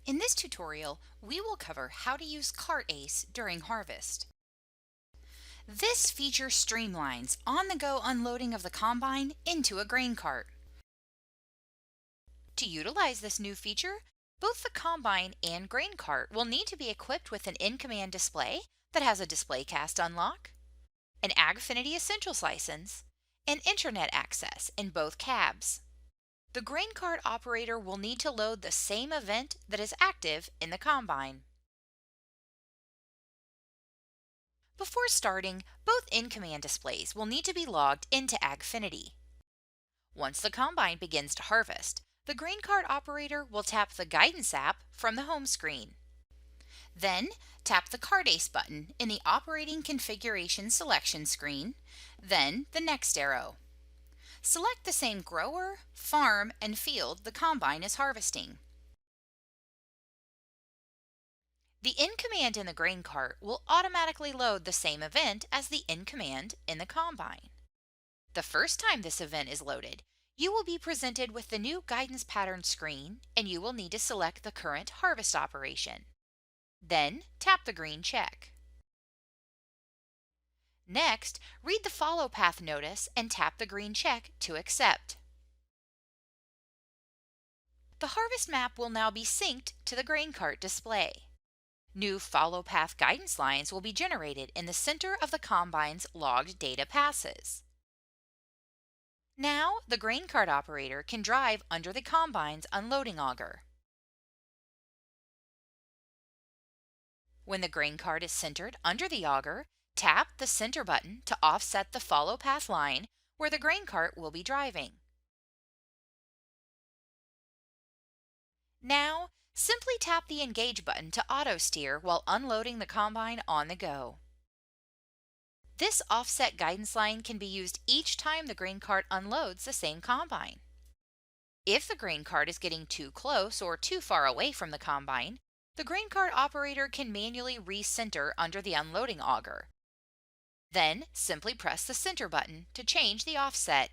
In this tutorial, we will cover how to use CartACE during harvest. This feature streamlines on-the-go unloading of the combine into a grain cart. To utilize this new feature, both the combine and grain cart will need to be equipped with an in-command display that has a display cast unlock, an Agfinity Essentials license, and internet access in both cabs. The grain cart operator will need to load the same event that is active in the combine. Before starting, both in-command displays will need to be logged into Agfinity. Once the combine begins to harvest, the grain cart operator will tap the Guidance app from the home screen. Then, tap the CartACE button in the Operating Configuration selection screen, then the next arrow. Select the same grower, farm, and field the combine is harvesting. The in-command in the grain cart will automatically load the same event as the in-command in the combine. The first time this event is loaded, you will be presented with the new guidance pattern screen and you will need to select the current harvest operation. Then tap the green check. Next, read the follow path notice and tap the green check to accept. The harvest map will now be synced to the grain cart display. New follow path guidance lines will be generated in the center of the combine's logged data passes. Now, the grain cart operator can drive under the combine's unloading auger. When the grain cart is centered under the auger, tap the center button to offset the follow path line where the grain cart will be driving. Now, simply tap the Engage button to auto-steer while unloading the combine on the go. This offset guidance line can be used each time the grain cart unloads the same combine. If the grain cart is getting too close or too far away from the combine, the grain cart operator can manually recenter under the unloading auger. Then, simply press the center button to change the offset.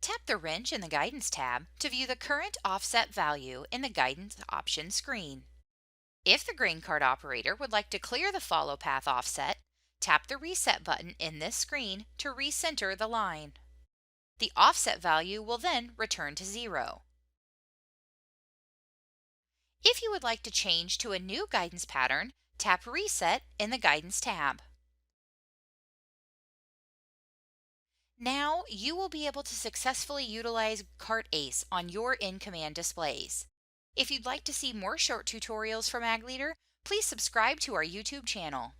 Tap the wrench in the Guidance tab to view the current offset value in the Guidance option screen. If the grain cart operator would like to clear the follow path offset, tap the Reset button in this screen to recenter the line. The offset value will then return to 0. If you would like to change to a new guidance pattern, tap Reset in the Guidance tab. Now you will be able to successfully utilize CartACE on your in-command displays. If you'd like to see more short tutorials from Ag Leader, please subscribe to our YouTube channel.